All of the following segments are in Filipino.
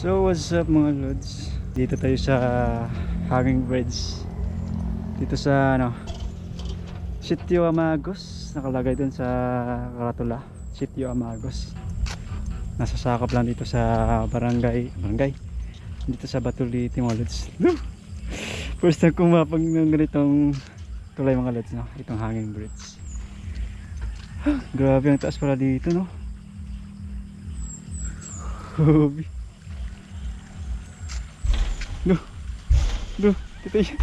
So what's up mga lods, dito tayo sa Hanging Bridge, dito sa Sitio Amagos. Nakalagay dun sa karatula, Sitio Amagos. Nasasakop lang dito sa barangay dito sa Batuliti mga lods. First time kumapag ng ganitong tulay mga lods, no? Itong Hanging Bridge. Grabe ang taas pala dito, no? Grabe. Kita yun.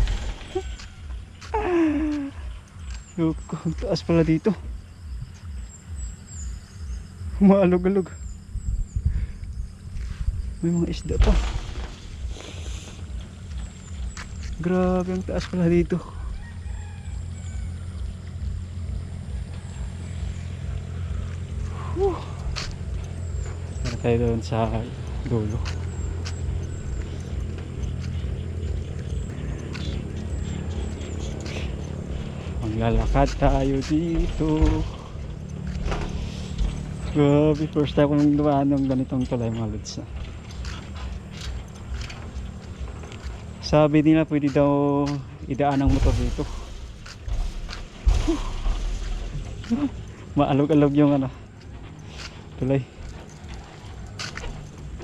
Loko, ang taas pala dito. Maalog-alog. May mga isda pa. Grabe ang taas pala dito. Para tayo doon sa dulo. Maglalakad tayo dito. Grabe, first time kong dumaan ng ganitong tulay mga lods. Sabi nila pwede daw idaan ng motor dito. Maalog-alog yung tulay.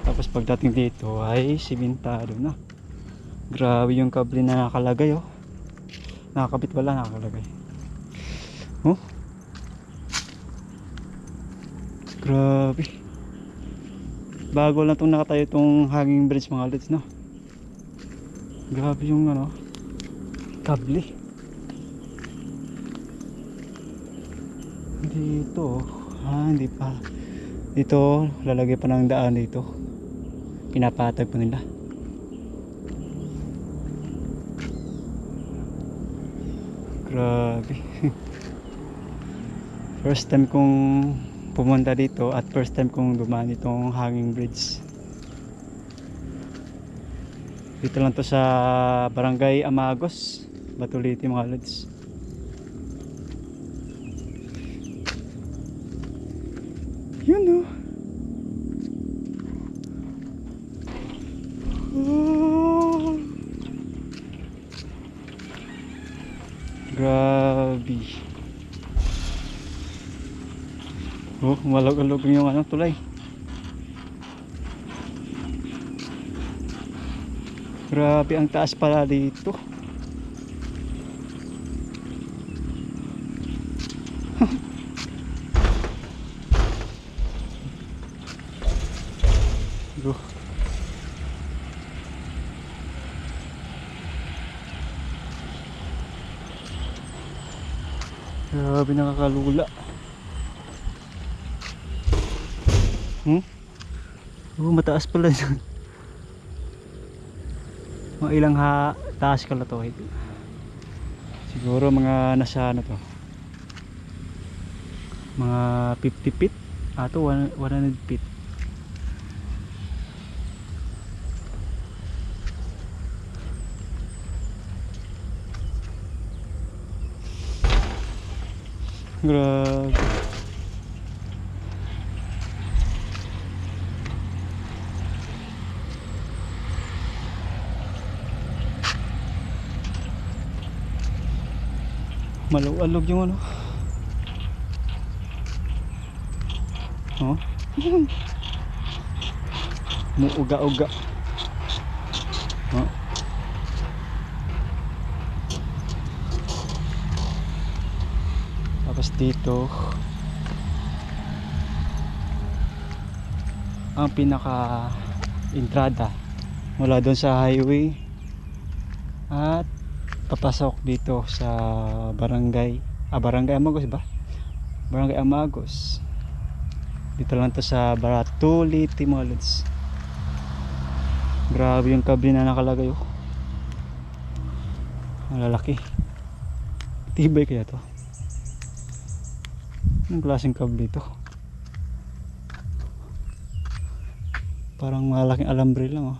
Tapos pagdating dito ay simentado na. Grabe yung kable na nakalagay, oh. Nakakabit wala, nakakalagay. Oh, grabe. Bago lang itong nakatayo itong Hanging Bridge mga lods, no? Grabe yung kable dito. Hindi pa dito, lalagay pa ng daan dito. Pinapatag pa nila. Grabe. First time kong pumunta dito at first time kong dumaan itong Hanging Bridge. Dito lang to sa Barangay Amagos, Batuliti mga lods. Yun, oh. Grabe. Oh, malog-alog yung tulay. Grabe ang taas pala dito. Grabe, nakakalula. Mataas pala yun. Mga ilang taas kala to. Siguro mga nasa mga 50 feet ato 100 feet. Grabe. Malog-alog yung muuga-uga. Tapos dito ang pinaka entrada mula doon sa highway at papasok dito sa Barangay Amagos ba? Barangay Amagos. Dito lang to sa Batuliti mga lods. Grabe yung kable na nakalagay, oh. Ang lalaki. Tibay kaya to. Anong klaseng kable ito? Parang malaking alambre lang, oh.